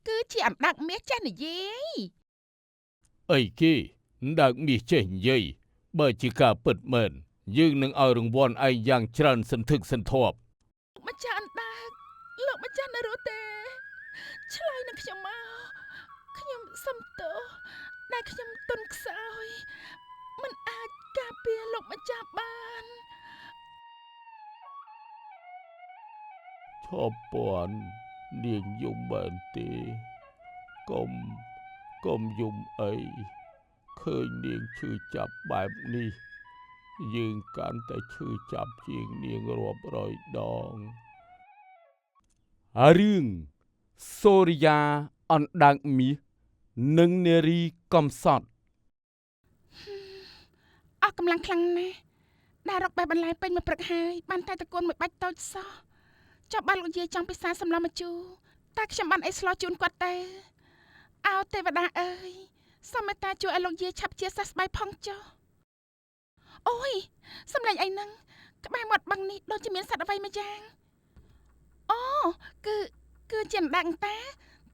គឺជាអណ្ដើកមាសចេះនិយាយអីគេដើកមាសចេះនិយាយបើជាការពិតមែនយើងនឹងឲ្យរង្វាន់ឯងយ៉ាងច្រើនសន្ធឹកសន្ធាប់លោកម្ចាស់អណ្ដើកលោកម្ចាស់នៅរស់ទេឆ្លើយនឹងខ្ញុំមកខ្ញុំសុំទោសដែលខ្ញុំទន់ខ្សោយមិនអាចការពារលោកម្ចាស់បានឈប់ពាន់នាងយំមែនទេកុំយំអីឃើញនាងឈឺចាប់បែបនេះយើងកាន់តែឈឺចាប់ជាងនាងរាប់រយដងរឿងសូរិយាអណ្ដើកមាសនិងនារីកំសត់អស់កម្លាំងខ្លាំងណាស់ដែលរកបេះបន្លែពេញមួយព្រឹកហើយបានតែតកូនមួយបាច់តូចសោះចុះបានលោកយាយចង់ពិសាសម្លម្ជូរតើខ្ញុំបានអីស្លោជូនគាត់ទៅអោទេវតាអើយសូមមេត្តាជួយឲ្យលោកយាយឆាប់ជាសះស្បើយផងចុះអូយសំឡេងអីហ្នឹងក្បែរមាត់បឹងនេះដូចជាមានសត្វអ្វីមួយយ៉ាងអូគឺជាអណ្ដើកតា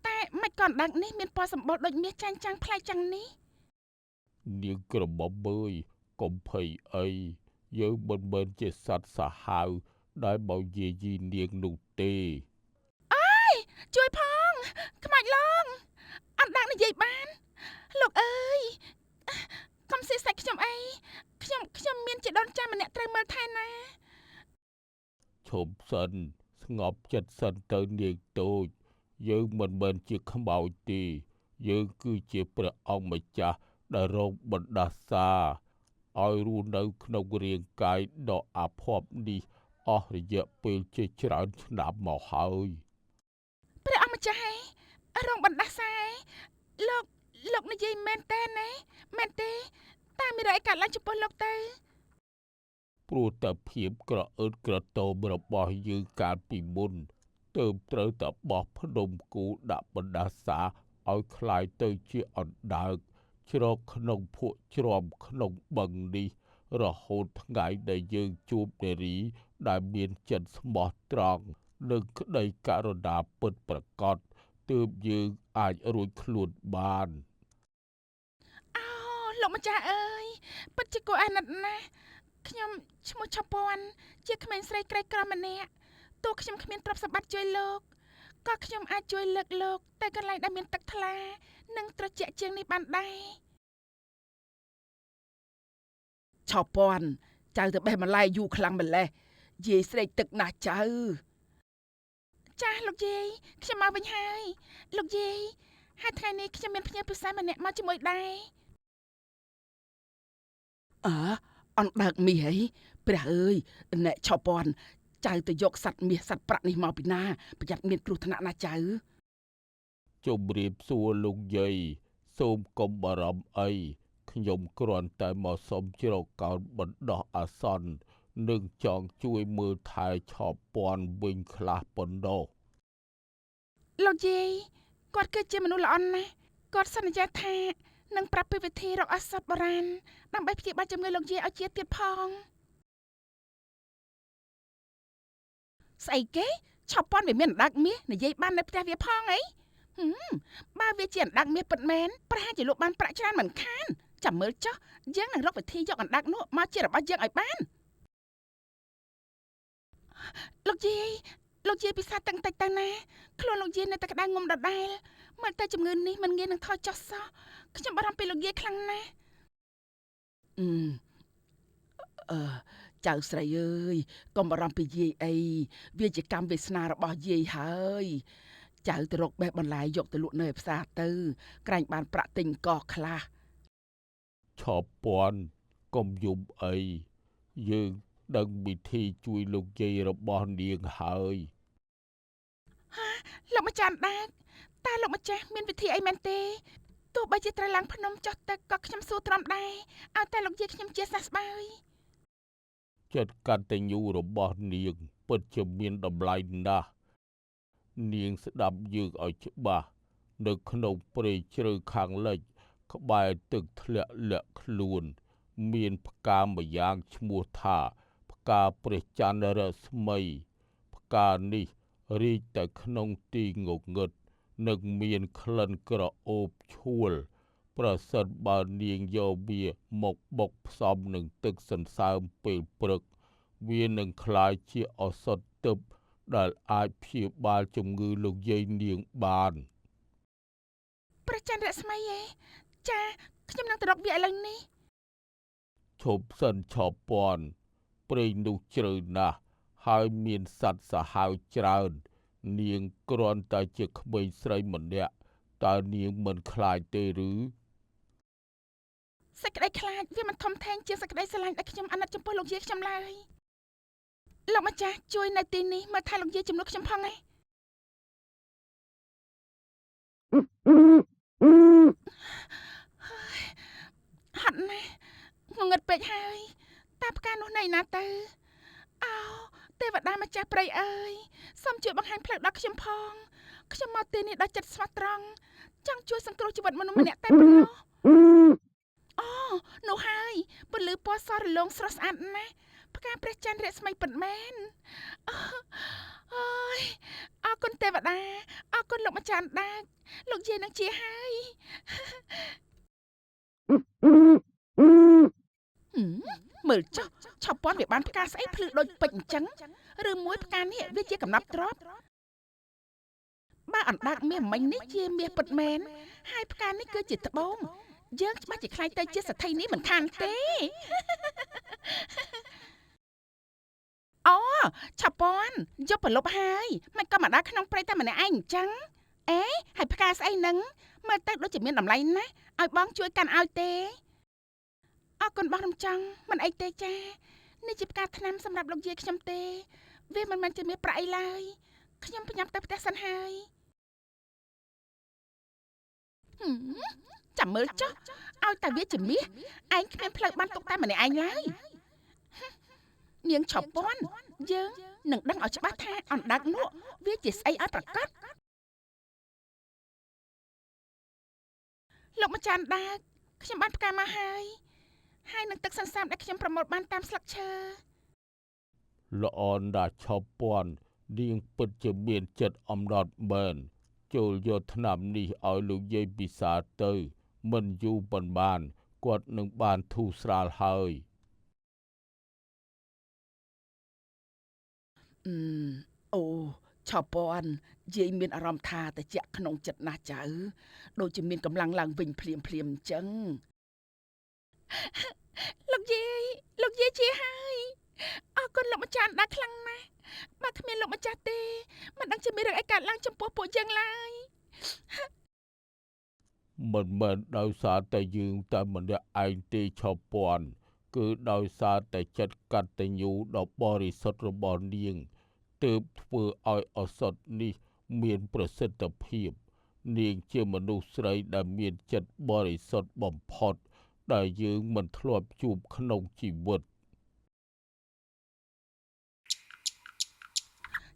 តែមិនក៏អណ្ដើកនេះមានពណ៌សម្បុរដូចមាសចាញ់ចាំងប្លែកយ៉ាងនេះនាងក្រមុំអើយកុំភ័យអីយើងមិនមែនជាសត្វសាហាវដែលមកយាយីនាងនោះទេជួយផងខ្មោចឡងអណ្ដើកនិយាយបានលោកអើយកុំស៊ីសាច់ខ្ញុំអីខ្ញុំមានជីដូនចាស់ម្នាក់ត្រូវមើលថែណាឈប់សិនស្ងប់ចិត្តសិនទៅនាងតូចយើងមិនមែនជាខ្មោចទេយើងគឺជាព្រះអង្គម្ចាស់ដែលរងបណ្ដាសាឲ្យរស់នៅក្នុងរាងកាយដ៏អភ័ព្វនេះអស់រយៈពេលជាច្រើនឆ្នាំមកហើយព្រះអង្គម្ចាស់ឯងរងបណ្ដាសាឯងលោកនិយាយមែនទេណាមែនទេតើមានរឿងអីកើតឡើងចំពោះលោកទៅព្រោះតែភាពក្រអឺតក្រទមរបស់យើងកាលពីមុនទើបត្រូវតែបោះភ្នំគូដាក់បណ្ដាសាឲ្យคล้ายទៅជាអណ្ដើកជ្រកក្នុងភក់ជ្រាំក្នុងបឹងនេះរហូតថ្ងៃដែលយើងជួបនារីដែលមានចិត្តស្មោះត្រង់និងក្តីករុណាពិតប្រាកដទើបយើងអាចរួចខ្លួនបានអូលោកម្ចាស់អើយពិតជាគួរអាណិតណាស់ខ្ញុំឈ្មោះឆពាន់ជាក្មេងស្រីក្រីក្រម្នាក់ទោះខ្ញុំគ្មានទ្រព្យសម្បត្តិជួយលោកក៏ខ្ញុំអាចជួយលើកលោកទៅកន្លែងដែលមានទឹកថ្លានិងត្រជាក់ជាងនេះបានដែរឆពាន់ចៅទៅបេះបន្លែយូរខ្លាំងម្លេះយាយស្រេកទឹកណាស់ចៅចាស់លោកយាយខ្ញុំមកវិញហើយលោកយាយហើយថ្ងៃនេះខ្ញុំមានភ្ញៀវពិសេសម្នាក់មកជាមួយដែរអណ្ដើកមាសអីព្រះអើយអ្នកឆពាន់ចៅទៅយកសัตว์មាសសัตว์ប្រាក់នេះមកពីណាប្រយ័ត្នមានគ្រោះថ្នាក់ណាចៅជម្រាបសួរលោកយាយសូមកុំបារម្ភអីខ្ញុំគ្រាន់តែមកសុំជ្រកកោនបណ្ដោះអាសន្ននិងចង់ជួយមើលថែឆពាន់វិញខ្លះប៉ុណ្ណោះលោកយាយគាត់គឺជាមនុស្សល្អណាស់គាត់សន្យាថានឹងប្រាប់ពីវិធីរកឱសថបុរាណដើម្បីព្យាបាលជំងឺលោកយាយឲ្យជាទៀតផងស្អីគេឆពាន់វាមានអណ្ដើកមាសនិយាយបាននៅផ្ទះវាផងអីបើវាជាអណ្ដើកមាសពិតមែនប្រហែលជាលោកបានប្រាក់ច្រើនមិនខានចាំមើលចុះយើងនឹងរកវិធីយកអណ្ដើកនោះមកជារបស់យើងឲ្យបានលោកយាយពិសាតឹងតិចទៅណាខ្លួនលោកយាយនៅតែក្តៅងុំដដែលមើលទៅជំងឺនេះមិនងាយនឹងថយចុះសោះខ្ញុំបារម្ភពីលោកយាយខ្លាំងណាស់អឺចៅស្រីអើយកុំបារម្ភពីយាយអីវាជាកម្មវាសនារបស់យាយហើយចៅទៅរកបេះបន្លែយកទៅលក់នៅឯផ្សារទៅក្រែងបានប្រាក់ទិញកោះខ្លះឆពាន់កុំយំអីយើងដឹងវិធីជួយលោកយាយរបស់នាងហើយលោកម្ចាស់ដាច់តើលោកម្ចាស់មានវិធីអីមែនទេទោះបីជាត្រូវឡើងភ្នំចុះទឹកក៏ខ្ញុំសួរទ្រាំដែរឲ្យតែលោកយាយខ្ញុំជាសះស្បើយចិត្តកតញ្ញូរបស់នាងពិតជាមានតម្លៃណាស់នាងស្ដាប់យើងឲ្យច្បាស់នៅក្នុងព្រៃជ្រៅខាងលិចក្បែរទឹកធ្លាក់លាក់ខ្លួនមានផ្កាម្យ៉ាងឈ្មោះថាផ្កាព្រះច័ន្ទរស្មីផ្កានេះរីកតែក្នុងទីងងឹត នឹងមានក្លិនក្រអូបឈួលប្រសិនបើនាងយកវាមកបុកផ្សំនឹងទឹកសន្សើមពេលព្រឹកវានឹងក្លាយជាឱសថទិព្វដែលអាចព្យាបាលជំងឺលោកយាយនាងបាន ព្រះច័ន្ទរស្មីឯងចាខ្ញុំនឹងទៅរកវាឥឡូវនេះ ឈប់សិនឆោពាន់ព្រៃនោះជ្រៅណាស់ហើយមានសត្វសាហាវច្រើននាងគ្រាន់តែជាក្មេងស្រីម្នាក់តើនាងមិនខ្លាចទេឬ សេចក្តីខ្លាចវាមិនធំធេងជាងសេចក្តីស្រឡាញ់ដែលខ្ញុំអាណិតចំពោះលោកយាយខ្ញុំឡើយលោកម្ចាស់ជួយនៅទីនេះមើលថែលោកយាយជំនួសខ្ញុំផងណាហត់ណាស់ងងឹតពេកហើយតើផ្កានោះណៃណាទៅអោទេវតាម្ចាស់ព្រៃអើយសូមជួយបង្ហាញផ្លូវដល់ខ្ញុំផងខ្ញុំមកទីនេះដោយចិត្តស្មោះត្រង់ចង់ជួយសង្គ្រោះជីវិតមនុស្សម្នាក់តែប៉ុណ្ណោះអូនោះហើយពន្លឺពណ៌សរលោងស្រស់ស្អាតណាស់ផ្កាព្រះច័ន្ទរស្មីពិតមែនអូយអរគុណទេវតាអរគុណលោកម្ចាស់ដាច់លោកយាយនឹងជាហើយមើលចុះឆោពាន់វាបានផ្កាស្អីភ្លឺដូចពេជ្រអញ្ចឹងឬមួយផ្កានេះវាជាកំណត់ទ្រព្យបើអណ្ដើកមាសមិញនេះជាមាសពិតមែនហើយផ្កានេះគឺជាត្បូងយើងច្បាស់ជាខ្លាចទៅជាសទ្ធីនេះមិនខានទេអូឆាពាន់យកប្រលប់ហើយមិនក៏មកដល់ក្នុងព្រៃតែម្នាក់ឯងអញ្ចឹងអេហើយផ្កាស្អីហ្នឹងមើលទៅដូចជាមានតម្លៃណាស់ឲ្យបងជួយកាន់ឲ្យទេអរគុណបងរំចង់មិនអីទេចានេះជាផ្កាថ្នាំសម្រាប់លោកយាយខ្ញុំទេវាមិនមែនជាមាសប្រាក់អីឡើយខ្ញុំផ្ញើទៅផ្ទះសិនហើយចាំមើលចុះឲ្យតែវាជាមាសឯងគ្មានផ្លូវបានទុកតែម្នាក់ឯងឡើយនាងឆោពាន់យើងនឹងដឹងឲ្យច្បាស់ថាអណ្ដើកនោះវាជាស្អីឲ្យប្រកាសលោកម្ចាស់ដាកខ្ញុំបានផ្កាមកហើយនឹងទឹកសន្សើមដែលខ្ញុំប្រមូលបានតាមស្លឹកឈើល្អណាស់ឆោពាន់នាងពិតជាមានចិត្តអំណត់មែនចូលយកថ្នាំនេះឲ្យលោកយាយពិសាទៅមិនយូរប៉ុន្មានគាត់នឹងបានធូរស្រាលហើយអូឆោពាន់យាយមានអារម្មណ៍ថាត្រជាក់ក្នុងចិត្តណាស់ចៅដូចជាមានកម្លាំងឡើងវិញភ្លាមអញ្ចឹងលោកយាយជាហើយអរគុណលោកម្ចាស់ដាច់ខ្លាំងណាស់បើគ្មានលោកម្ចាស់ទេមិនដឹងជាមានរឿងអីកើតឡើងចំពោះពួកយើងឡើយមិនមែនដោយសារតែយើងតែម្នាក់ឯងទេឆោពាន់គឺដោយសារតែចិត្តកតញ្ញូដ៏បរិសុទ្ធរបស់នាងទើបធ្វើឲ្យឱសថនេះមានប្រសិទ្ធភាពនាងជាមនុស្សស្រីដែលមានចិត្តបរិសុទ្ធបំផុតដែលយើងមិនធ្លាប់ជួបក្នុងជីវិត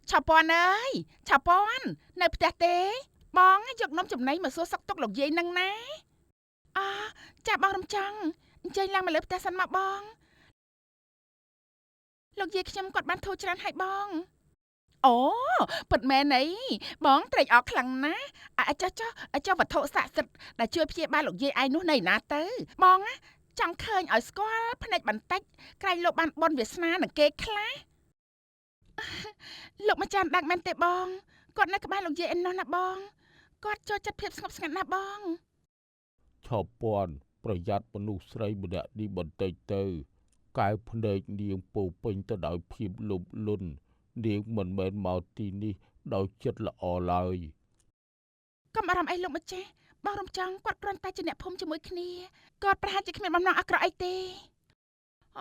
ឆោពាន់អើយឆោពាន់នៅផ្ទះទេបងយកនំចំណីមកសួរសុខទុក្ខលោកយាយនឹងណាចាបងរំចង់អញ្ជើញឡើងមកលើផ្ទះសិនមកបងលោកយាយខ្ញុំគាត់បានធូរច្រើនហើយបងអូពិតមែនអីបងត្រេកអរខ្លាំងណាស់ចុះវត្ថុស័ក្តិសិទ្ធិដែលជួយព្យាបាលលោកយាយឯងនោះនៅណាទៅបងចង់ឃើញឲ្យស្គាល់ភ្នែកបន្តិចក្រែងលោកបានបុណ្យវាសនានឹងគេខ្លះលោកម្ចាស់ដាច់មែនទេបងគាត់នៅក្បែរលោកយាយឯណោះណាបងគាត់ចូលចិត្តភាពស្ងប់ស្ងាត់ណាស់បងឆោពាន់ប្រយ័ត្នមនុស្សស្រីម្នាក់នេះបន្តិចទៅកែវភ្នែកនាងពោពេញទៅដោយភាពលោភលន់នាងមិនមែនមកទីនេះដោយចិត្តល្អឡើយកុំអារម្មណ៍អីលោកម្ចាស់បងរំចង់គាត់គ្រាន់តែជាអ្នកភូមិជាមួយគ្នាគាត់ប្រហែលជាគ្មានបំណងអាក្រក់អីទេ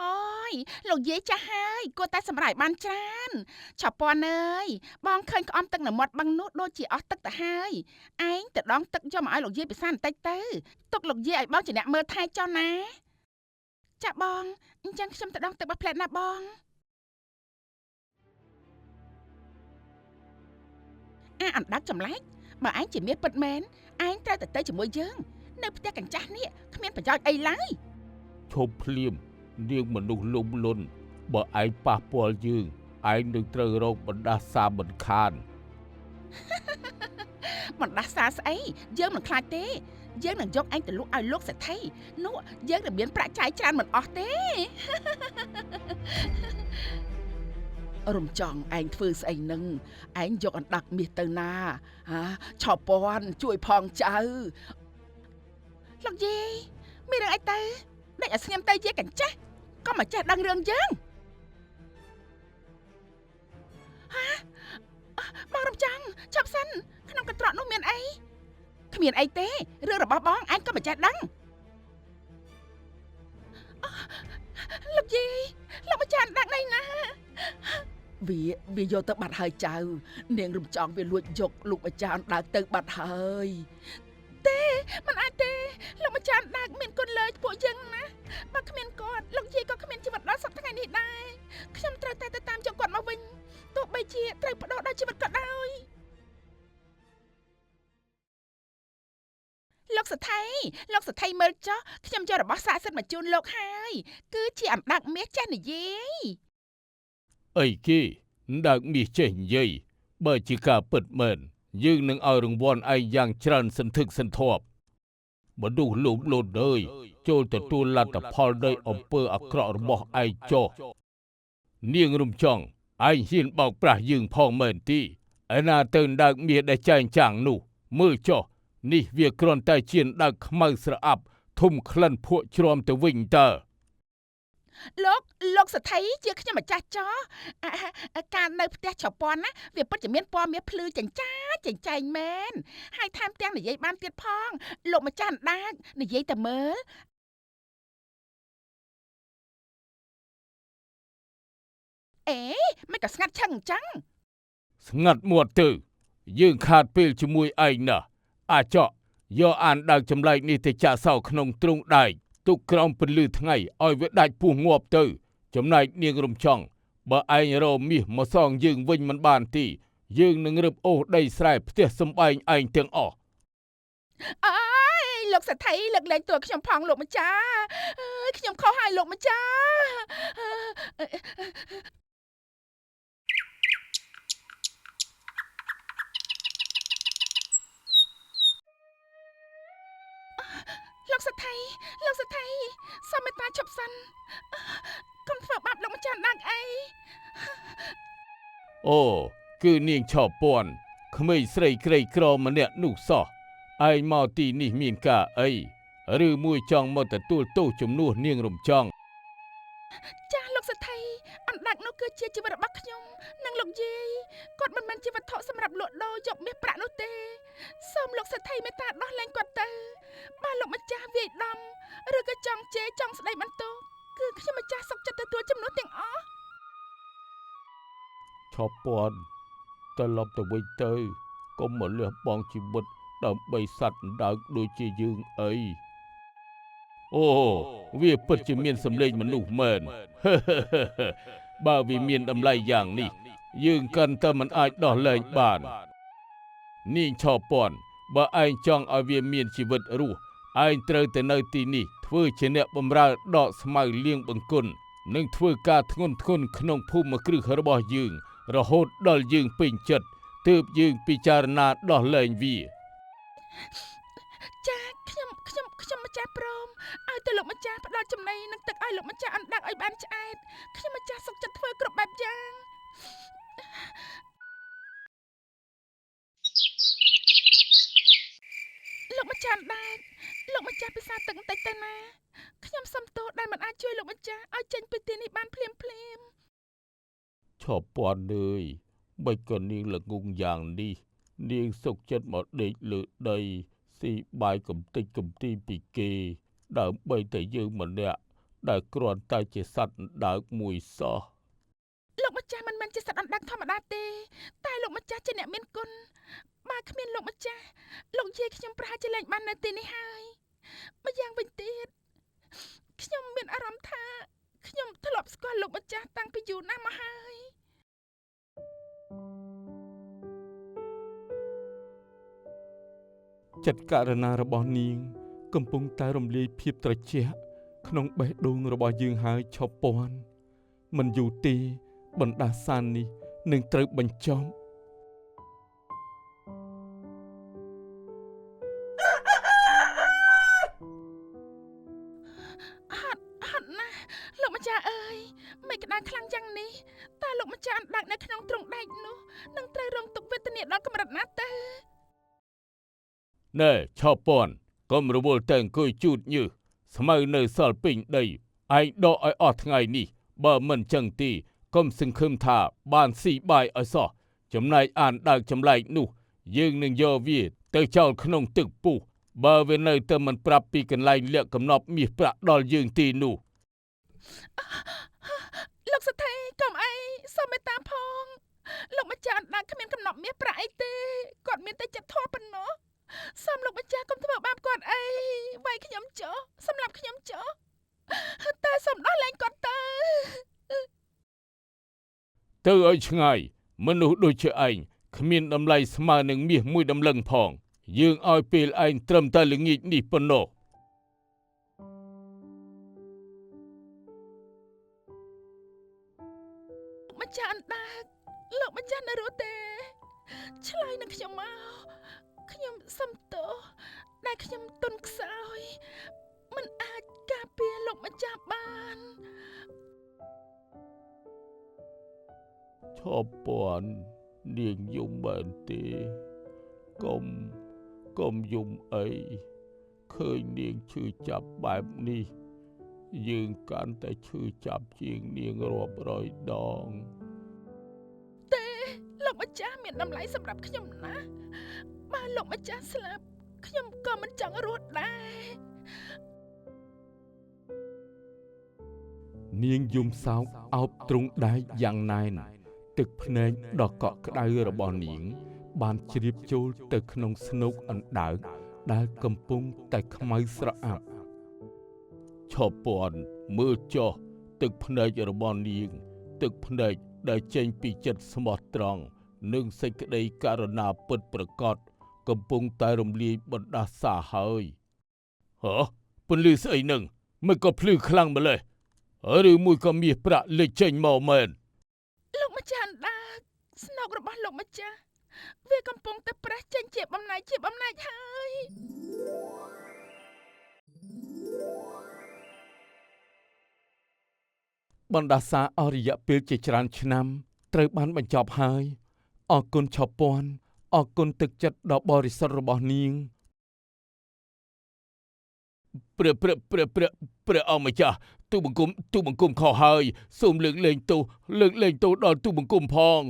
អូយលោកយាយចាស់ហើយគួរតែសម្រាប់បានច្រើនឆោពាន់អើយបងឃើញក្អមទឹកនៅមាត់បឹងនោះដូចជាអស់ទឹកទៅហើយឯងទៅដងទឹកយកមកឲ្យលោកយាយពិសាបន្តិចទៅទុកលោកយាយឲ្យបងជាអ្នកមើលថែចុះណាចាបងអញ្ចឹងខ្ញុំទៅដងទឹកបោះផ្លែតណាបងអណ្ដាក់ចម្លែកបើឯងជាមាសពិតមែនឯងត្រូវទៅជាមួយយើងនៅផ្ទះកញ្ចាស់នេះគ្មានប្រយោជន៍អីឡើយឈប់ភ្លាមនាងមនុស្សលំលន់បើឯងប៉ះពាល់យើងឯងនឹងត្រូវរងបណ្ដាសាមិនខាន មិនដាស់សារស្អីយើងមិនខ្លាចទេយើងនឹងយកឯងទៅលក់ឲ្យលោកសេដ្ឋីនោះយើងនឹងមានប្រាក់ចាយច្រើនមិនអស់ទេរំចង់ឯងធ្វើស្អីនឹងឯងយកអណ្ដាក់មាសទៅណាឆោពាន់ជួយផងចៅលោកយាយមានរឿងអីទៅដេកឲ្យស្ងៀមទៅយាយកញ្ចេះក៏មកចេះដឹងរឿងយើងមករំចង់ចប់សិនក្នុងកន្ត្រកនោះមានអីគ្មានអីទេរឿងរបស់បងឯងក៏មិនចេះដឹងលោកយាយលោកម្ចាស់ដាក់ណៃណាវាយកទៅបាត់ហើយចៅនាងរំចង់វាលួចយកលោកម្ចាស់ដើរទៅបាត់ហើយទេមិនអាចទេលោកម្ចាស់ដើរមានគុណលើពួកយើងណាបើគ្មានគាត់លោកយាយក៏គ្មានជីវិតដល់សប្តាហ៍ថ្ងៃនេះដែរខ្ញុំត្រូវតែទៅតាមយកគាត់មកវិញទោះបីជាត្រូវបដូរដល់ជីវិតក៏ដោយលោកសេដ្ឋីមើលចុះខ្ញុំយករបស់ស័ក្តិសិទ្ធិមកជូនលោកហើយគឺជាអណ្ដាក់មាសចេះនិយាយអីគេអណ្ដាក់មាសចេះនិយាយបើជាការពិតមែនយើងនឹងឲ្យរង្វាន់ឯងយ៉ាងច្រើនសន្ធឹកសន្ធាប់មនុស្សលោភលន់អើយចូលទទួលលទ្ធផលនៃអំពើអាក្រក់របស់ឯងចុះនាងរំចង់ឯងហ៊ានបោកប្រាស់យើងផងមែនទីឯណាទៅអណ្ដាក់មាសដែលចែងចាំងនោះមើលចុះនេះវាគ្រាន់តែជាអណ្ដាក់ខ្មៅស្រអាប់ធំក្លិនភក់ជ្រាំទៅវិញតើលោកសេដ្ឋីជាខ្ញុំម្ចាស់ចោការនៅផ្ទះច្រពាន់ណាវាពិតជាមានពណ៌មាសភ្លឺចិញ្ចែងមែនហើយថែមទាំងនិយាយបានទៀតផងលោកម្ចាស់អណ្ដាតនិយាយតែមើលអេមិនក៏ស្ងាត់ឆឹងអញ្ចឹងស្ងាត់មាត់ទៅយើងខាតពេលជាមួយឯងណាអាចកយកអានដើកចម្លែកនេះទៅចាក់សោក្នុងទ្រុងដែកទុកក្រោមពន្លឺថ្ងៃឲ្យវាដាច់ពោះងាប់ទៅចំណែកនាងរំចង់បើឯងរកមាសមកសងយើងវិញមិនបានទីយើងនឹងរឹបអូសដីស្រែផ្ទះសម្បែងឯងទាំងអស់អើយលោកសេដ្ឋីលើកលែងតួខ្ញុំផងលោកម្ចាស់ខ្ញុំខុសហើយលោកម្ចាស់លោកសេដ្ឋីសូមមេត្តាឈប់សិនកុំធ្វើបាបលោកម្ចាស់ដាច់អីអូគឺនាងឆោពាន់ក្មេងស្រីក្រីក្រម្នាក់នោះសោះឯងមកទីនេះមានការអីឬមួយចង់មកទទួលទោសជំនួសនាងរំចង់ចាស់លោកសេដ្ឋីអណ្ដាក់នោះគឺជាជីវិតរបស់ខ្ញុំនិងលោកយាយគាត់មិនមែនជាវត្ថុសម្រាប់លក់ដូរយកមាសប្រាក់នោះទេសូមលោកសេដ្ឋីមេត្តាដោះលែងគាត់ទៅបើលោកម្ចាស់វាយដំឬក៏ចង់ជេរចង់ស្ដីបន្ទោសគឺខ្ញុំម្ចាស់សុខចិត្តទទួលជំនួសទាំងអស់ឆោពាន់ត្រឡប់ទៅវិញទៅកុំមកលះបង់ជីវិតដើម្បីសត្វអណ្ដើកដូចជាយើងអីអូវាពិតជាមានសម្លេងមនុស្សមែនបើវាមានតម្លៃយ៉ាងនេះយើងកាន់តែមិនអាចដោះលែងបាននាងឆោពាន់បើឯងចង់ឲ្យវាមានជីវិតរស់ឯងត្រូវទៅនៅទីនេះធ្វើជាអ្នកបម្រើដកស្មៅលៀងបង្គន់និងធ្វើការធ្ងន់ក្នុងភូមិគ្រឹះរបស់យើងរហូតដល់យើងពេញចិត្តទើបយើងពិចារណាដោះលែងវាចាខ្ញុំម្ចាស់ព្រមឲ្យទៅលោកម្ចាស់ផ្ដល់ចំណីនិងទឹកឲ្យលោកម្ចាស់អណ្ដាក់ឲ្យបានឆ្អែតខ្ញុំម្ចាស់សុខចិត្តធ្វើគ្រប់បែបយ៉ាងលោកម្ចាស់អណ្ដាក់លោកម្ចាស់ពិសាទឹកបន្តិចទៅណាខ្ញុំសុំទោសដែលមិនអាចជួយលោកម្ចាស់ឲ្យចេញពីទីនេះបានភ្លាមឆោពាន់អើយបើក៏នាងល្ងងយ៉ាងនេះនាងសុខចិត្តមកដេកលើដីស៊ីបាយកំតិចកំទីពីគេដើម្បីតែយើងម្នាក់ដែលគ្រាន់តែជាសត្វអណ្ដើកមួយសោះលោកម្ចាស់មិនមែនជាសត្វអណ្ដើកធម្មតាទេតែលោកម្ចាស់ជាអ្នកមានគុណបើគ្មានលោកម្ចាស់លោកយាយខ្ញុំប្រហែលជាលែងបាននៅទីនេះហើយម្យ៉ាងវិញទៀតខ្ញុំមានអារម្មណ៍ថាខ្ញុំធ្លាប់ស្គាល់លោកម្ចាស់តាំងពីយូរណាស់មកហើយចិត្តករណារបស់នាងកំពុងតែរំលាយភាពត្រជាក់ក្នុងបេះដូងរបស់យើងហើយឆោពាន់មិនយូរទេបណ្ដាសាននេះនឹងត្រូវបញ្ចប់ ម្ចាស់អើយមិនក្តៅខ្លាំងយ៉ាងនេះតើលោកម្ចាស់អណ្ដើកនៅក្នុងទ្រុងដែកនោះនឹងត្រូវរងទុក្ខវេទនាដល់កម្រិតណាទៅណែឆោពន់កុំរវល់តែអង្គុយជូតញើសស្មៅនៅសល់ពេញដីឯងដកឲ្យអស់ថ្ងៃនេះបើមិនចឹងទីកុំសង្ឃឹមថាបានស៊ីបាយឲ្យសោះចំណែកអានដើកចម្លែកនោះយើងនឹងយកវាទៅចោលក្នុងទឹកពុះបើវានៅតែមិនប្រាប់ពីកន្លែងលាក់កំណប់មាសប្រាក់ដល់យើងទីនោះលោកសទ្ធីកុំអីសូមមេត្តាផងលោកម្ចាស់អណ្ដើកគ្មានកំណប់មាសប្រាក់អីទេគាត់មានតែចិត្តធម៌ប៉ុណ្ណោះសូមលោកម្ចាស់កុំធ្វើបាបគាត់អីវាយខ្ញុំចុះសម្លាប់ខ្ញុំចុះតែសូមដោះលែងគាត់ទៅឲ្យឆ្ងាយមនុស្សដូចជាឯងគ្មានតម្លៃស្មើនឹងមាសមួយដំឡឹងផងយើងឲ្យពេលឯងត្រឹមតែល្ងាចនេះប៉ុណ្ណោះម្ចាស់អណ្ដើកលោកម្ចាស់នៅរស់ទេឆ្លើយនឹងខ្ញុំមកខ្ញុំសុំទោសដែលខ្ញុំទន់ខ្សោយមិនអាចការពារលោកម្ចាស់បានឈប់ពន់នាងយំមែនទេកុំយំអីឃើញនាងឈឺចាប់បែបនេះយើងកាន់តែឈឺចាប់ជាងនាងរាប់រយដងទេលោកម្ចាស់មានតម្លៃសម្រាប់ខ្ញុំណាស់បើលោកម្ចាស់ស្លាប់ខ្ញុំក៏មិនចង់រស់ដែរនាងយំសោកអោបទ្រង់ដែកយ៉ាងណែនទឹកភ្នែកដ៏កក់ក្ដៅរបស់នាងបានជ្រាបចូលទៅក្នុងស្នូកអណ្ដើកដែលកំពុងតែខ្មៅស្រអាប់ឈប់ពន់មើលចុះទឹកភ្នែករបស់នាងទឹកភ្នែកដែលចេញពីចិត្តស្មោះត្រង់និងសេចក្តីករុណាពិតប្រាកដកំពុងតែរំលាយបណ្ដាសាហើយពន្លឺស្អីនឹងមិនក៏ភ្លឺខ្លាំងម្លេះឬមួយក៏មាសប្រាក់លេចចេញមកមែនលោកម្ចាស់អណ្ដើកស្នូករបស់លោកម្ចាស់វាកំពុងតែប្រះចេញជាបំណែកហើយបណ្ដាសាអស់រយៈពេលជាច្រើនឆ្នាំត្រូវបានបញ្ចប់ហើយអរគុណឈប់ពន់អរគុណទឹកចិត្តដ៏បរិសុទ្ធរបស់នាងព្រះអង្គម្ចាស់ទូបង្គំខុសហើយសូមលើកលែងទោសដល់ទូបង្គំផង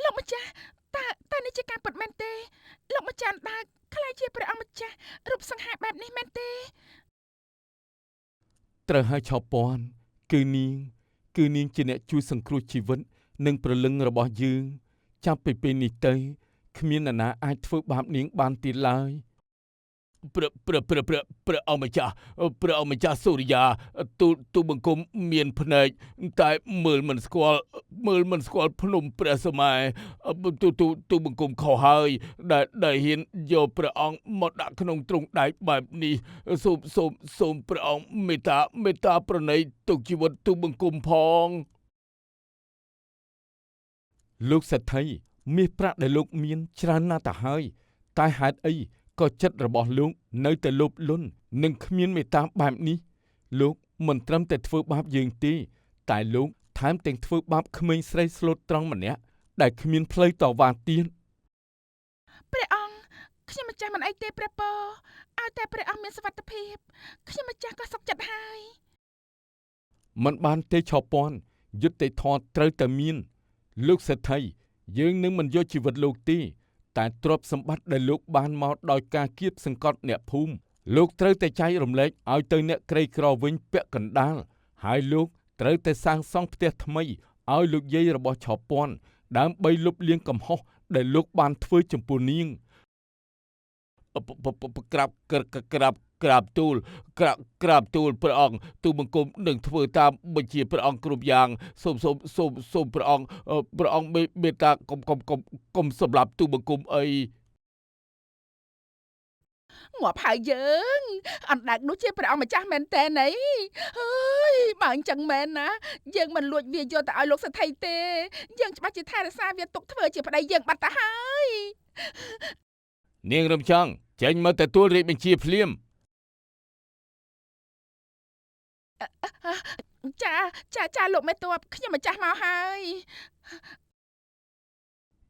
លោកម្ចាស់តើនេះជាការពិតមែនទេលោកម្ចាស់អណ្ដើកខ្លាចជាព្រះអង្គម្ចាស់រូបសង្ហាបែបនេះមែនទេត្រូវហើយឈប់ពន់គឺនាងជាអ្នកជួយសង្គ្រោះជីវិតនិងព្រលឹងរបស់យើងចាប់ពីពេលនេះទៅគ្មាននរណាអាចធ្វើបាបនាងបានទៀតឡើយព្រះអង្គម្ចាស់សូរិយាទូបង្គំមានភ្នែកតែមើលមិនស្គាល់ភ្នំព្រះសម័យទូបង្គំខុសហើយដែលហ៊ានយកព្រះអង្គមកដាក់ក្នុងទ្រុងដែកបែបនេះសូមព្រះអង្គមេត្តាប្រណីទុកជីវិតទូបង្គំផងលោកសេដ្ឋីមាសប្រាក់ដែលលោកមានច្រើនណាស់ទៅហើយតែហេតុអីក៏ចិត្តរបស់លោកនៅតែលោភលន់និងគ្មានមេត្តាបែបនេះលោកមិនត្រឹមតែធ្វើបាបយើងទេតែលោកថែមទាំងធ្វើបាបក្មេងស្រីស្លូតត្រង់ម្នាក់ដែលគ្មានផ្លូវតវ៉ាទៀតព្រះអង្គខ្ញុំម្ចាស់មិនអីទេព្រះពរឲ្យតែព្រះអង្គមានសុវត្ថិភាពខ្ញុំម្ចាស់ក៏សុខចិត្តហើយមិនបានទេឈប់ពន់យុត្តិធម៌ត្រូវតែមានលោកសេដ្ឋីយើងនឹងមិនយកជីវិតលោកទេតែទ្រព្យសម្បត្តិដែលលោកបានមកដោយការគៀបសង្កត់អ្នកភូមិលោកត្រូវតែចែករំលែកឲ្យទៅអ្នកក្រីក្រវិញពាក់កណ្ដាលហើយលោកត្រូវតែសាងសង់ផ្ទះថ្មីឲ្យលោកយាយរបស់ឈប់ពន់ដើម្បីលុបលាងកំហុសដែលលោកបានធ្វើចំពោះនាងក្រាបទូលព្រះអង្គទូបង្គំនឹងធ្វើតាមបញ្ជាព្រះអង្គគ្រប់យ៉ាងសូមព្រះអង្គមេត្តាកុំសម្លាប់ទូបង្គំអីងាប់ហើយយើងអណ្ដើកនោះជាព្រះអង្គម្ចាស់មែនតើអីអើយបើអញ្ចឹងមែនណាយើងមិនលួចវាយកទៅឲ្យលោកសេដ្ឋីទេយើងច្បាស់ជាថែរក្សាវាទុកធ្វើជាប្តីយើងបាត់ទៅហើយនាងរំចង់ចេញមកទទួលរាជបញ្ជាភ្លាម ចាលោកមេតបខ្ញុំម្ចាស់មកហើយ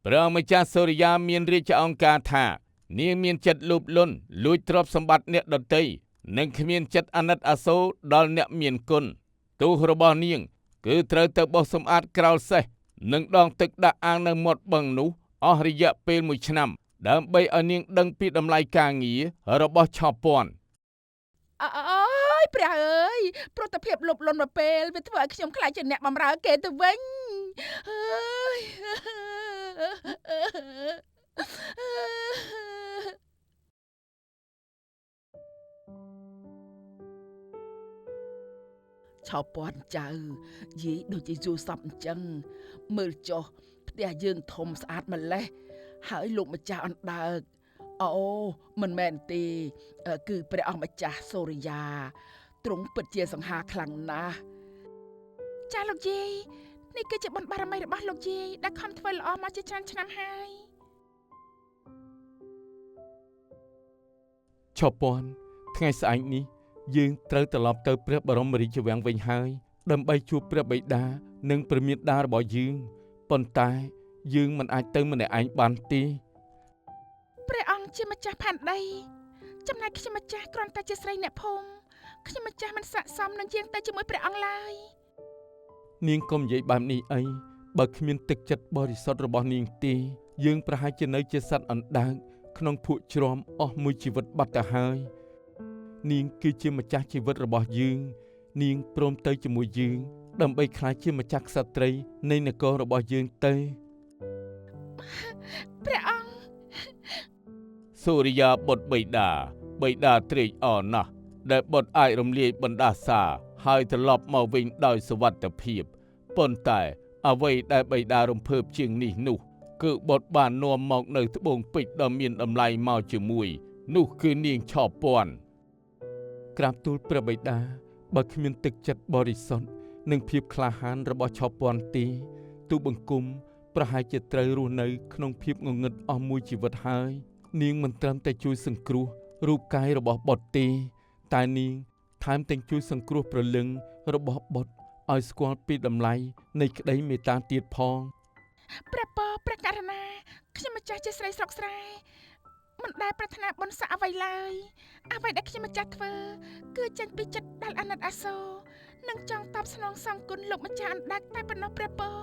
ព្រះម្ចាស់សូរិយាមានរាជអង្គការថានាងមានចិត្តលោភលន់លួចទ្រព្យសម្បត្តិអ្នកដទៃនិងគ្មានចិត្តអាណិតអាសូរដល់អ្នកមានគុណទោសរបស់នាងគឺត្រូវទៅបោសសម្អាតក្រោលសេះនិងដងទឹកដាក់អាងនៅមាត់បឹងនោះអស់រយៈពេល1ឆ្នាំដើម្បីឲ្យនាងដឹងពីតម្លៃការងាររបស់ឆោពាន់ អើយព្រះអើយប្រតិភិបលុបលន់មកពេលវាធ្វើឲ្យខ្ញុំខ្លាចជាអ្នកបម្រើគេទៅវិញអើយឆោពាន់ចៅយាយដូចជាយូរសពអញ្ចឹងមើលចុះផ្ទះយើងធំស្អាតម្លេះហើយលោកម្ចាស់អណ្ដើកអូមិនមែនទេគឺព្រះអង្គម្ចាស់សូរិយាទ្រង់ពិតជាសង្ហាខ្លាំងណាស់ចាលោកយាយនេះគឺជាបុណ្យបារមីរបស់លោកយាយដែលខំធ្វើល្អមកជាច្រើនឆ្នាំហើយឆោពាន់ថ្ងៃស្អែកនេះយើងត្រូវត្រឡប់ទៅព្រះបរមរាជវាំងវិញហើយដើម្បីជួបព្រះបិតានិងព្រះមាតារបស់យើងប៉ុន្តែយើងមិនអាចទៅម្នាក់ឯងបានទេព្រះអង្គជាម្ចាស់ផែនដីចំណែកខ្ញុំម្ចាស់គ្រាន់តែជាស្រីអ្នកភូមិខ្ញុំម្ចាស់មិនស័ក្តិសមនឹងយាងទៅជាមួយព្រះអង្គឡើយនាងកុំនិយាយបែបនេះអីបើគ្មានទឹកចិត្តបរិសុទ្ធរបស់នាងទេយើងប្រហែលជានៅជាសត្វអណ្ដើកក្នុងភក់ជ្រាំអស់មួយជីវិតបាត់ទៅហើយនាងគឺជាម្ចាស់ជីវិតរបស់យើងនាងព្រមទៅជាមួយយើងដើម្បីក្លាយជាម្ចាស់ក្សត្រីនៃនគររបស់យើងទៅព្រះអង្គសូរិយាបុត្របិតាត្រេកអរណាស់ដែលបុត្រអាចរំលាយបណ្ដាសាហើយត្រឡប់មកវិញដោយសុវត្ថិភាពប៉ុន្តែអ្វីដែលបិតារំភើបជាងនេះនោះគឺបុត្របាននាំមកនៅត្បូងពេជ្រដ៏មានតម្លៃមកជាមួយនោះគឺនាងឆោពាន់ក្រាបទូលព្រះបិតាបើគ្មានទឹកចិត្តបរិសុទ្ធនិងភាពក្លាហានរបស់ឆោពាន់ទេទូបង្គំប្រហែលជាត្រូវរស់នៅក្នុងភាពងងឹតអស់មួយជីវិតហើយនាងមិនត្រឹមតែជួយសង្គ្រោះរូបកាយរបស់បុត្រទេតែនាងថែមទាំងជួយសង្គ្រោះព្រលឹងរបស់បុត្រឲ្យស្គាល់ពីតម្លៃនៃក្តីមេត្តាទៀតផងព្រះពរព្រះករុណាខ្ញុំម្ចាស់ជាស្រីស្រុកស្រែមិនដែលប្រាថ្នាបុណ្យស័ក្តិអ្វីឡើយអ្វីដែលខ្ញុំម្ចាស់ធ្វើគឺចេញពីចិត្តដែលអាណិតអាសូរនិងចង់តបស្នងសងគុណលោកម្ចាស់អណ្ដាកតែប៉ុណ្ណោះព្រះពរ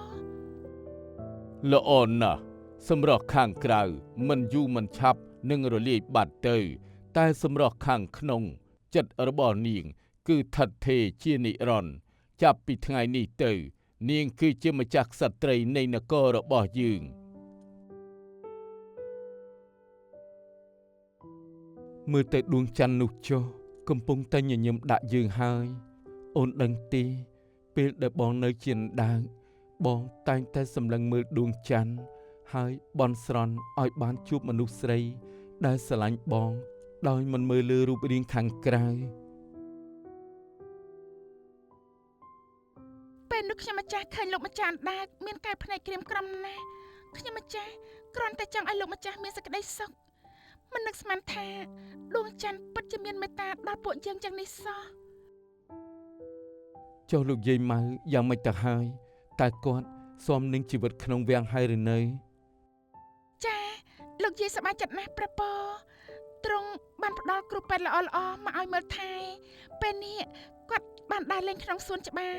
ល្អណាស់សម្រស់ខាងក្រៅមិនយូរមិនឆាប់នឹងរលាយបាត់ទៅតែសម្រស់ខាងក្នុងចិត្តរបស់នាងគឺឋិតថេរជានិរន្តរ៍ចាប់ពីថ្ងៃនេះទៅនាងគឺជាម្ចាស់ក្សត្រីនៃនគររបស់យើងមើលទៅដួងច័ន្ទនោះចុះកំពុងតែញញឹមដាក់យើងហើយអូនដឹងទេពេលដែលបងនៅជាអណ្ដើកបងតែងតែសម្លឹងមើលដួងច័ន្ទហើយបន់ស្រន់ឲ្យបានជួបមនុស្សស្រីដែលស្រឡាញ់បងដោយមិនមើលលើរូបរាងខាងក្រៅពេលនោះខ្ញុំម្ចាស់ឃើញលោកម្ចាស់អណ្ដាកមានកែវភ្នែកក្រៀមក្រំណាស់ខ្ញុំម្ចាស់គ្រាន់តែចង់ឲ្យលោកម្ចាស់មានសេចក្តីសុខមិននឹកស្មានថាដួងច័ន្ទពិតជាមានមេត្តាដល់ពួកយើងយ៉ាងនេះសោះចុះលោកយាយម៉ៅយ៉ាងម៉េចទៅហើយតើគាត់ស៊ាំនឹងជីវិតក្នុងវាំងហើយឬនៅចាលោកយាយសប្បាយចិត្តណាស់ព្រះពរទ្រង់បានផ្ដល់គ្រូពេទ្យល្អៗមកឲ្យមើលថែពេលនេះគាត់បានដើរលេងក្នុងសួនច្បារ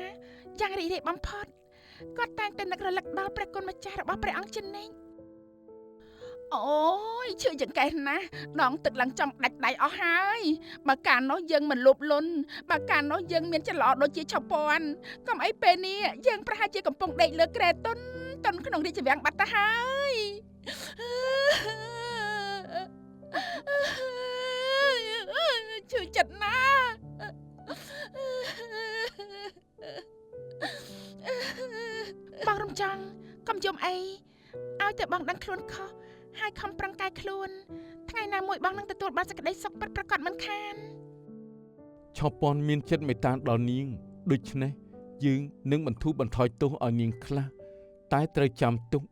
យ៉ាងរីករាយបំផុតគាត់តែងតែនឹករលឹកដល់ព្រះគុណម្ចាស់របស់ព្រះអង្គជានិច្ចអូយឈឺចង្កេះណាស់ដងទឹកឡើងចំដាច់ដៃអស់ហើយបើកាលនោះយើងមិនលូបលន់បើកាលនោះយើងមានចន្លោះដូចជាឆោពាន់កុំអីពេលនេះយើងប្រហែលជាកំពុងដេកលើគ្រែតុនក្នុងរាជវាំងបាត់ទៅហើយឈឺចិត្តណាស់បងរំចង់កុំយំអីឲ្យតែបងដឹងខ្លួនខុសហើយខំប្រឹងកែខ្លួនថ្ងៃណាមួយបងនឹងទទួលបានសេចក្តីសុខពិតប្រាកដមិនខានឆោពាន់មានចិត្តមេត្តាដល់នាងដូច្នេះយើងនឹងបន្ធូរបន្ថយទោសឲ្យនាងខ្លះតែត្រូវចាំទុក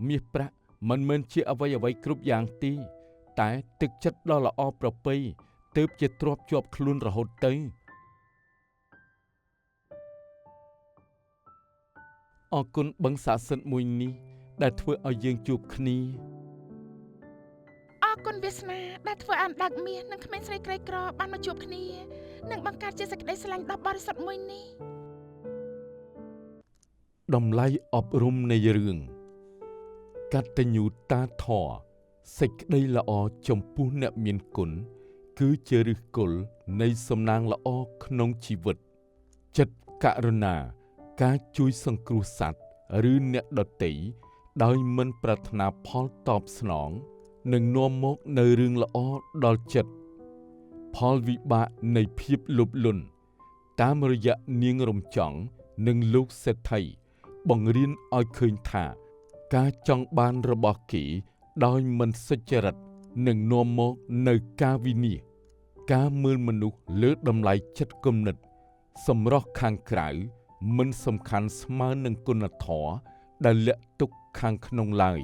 មាសប្រាក់មិនមែនជាអ្វីគ្រប់យ៉ាងទេតែទឹកចិត្តដ៏ល្អប្រពៃទើបជាទ្រព្យជាប់ខ្លួនរហូតទៅ អរគុណបឹងស័ក្តិសិទ្ធិមួយនេះដែលធ្វើឲ្យយើងជួបគ្នា អរគុណវាសនាដែលធ្វើឲ្យអណ្ដើកមាសនិងក្មេងស្រីក្រីក្របានមកជួបគ្នានិងបង្កើតជាសេចក្តីស្រឡាញ់ដ៏បរិសុទ្ធមួយនេះ តម្លៃអប់រំនៃរឿងកតញ្ញូតាធម៌សេចក្តីល្អចំពោះអ្នកមានគុណគឺជាឫសគល់នៃសំណាងល្អក្នុងជីវិតចិត្តករុណាការជួយសង្គ្រោះសត្វឬអ្នកដទៃដោយមិនប្រាថ្នាផលតបស្នងនឹងនាំមកនៅរឿងល្អដល់ចិត្តផលវិបាកនៃភាពលោភលន់តាមរយៈនាងរំចង់និងលោកសេដ្ឋីបង្រៀនឲ្យឃើញថាការចង់បានរបស់គេដោយមិនសុចរិតនឹងនាំមកនៅការវិនាសការមើលមនុស្សលើតម្លៃចិត្តគំនិតសម្រស់ខាងក្រៅមិនសំខាន់ស្មើនឹងគុណធម៌ដែលលាក់ទុកខាងក្នុងឡើយ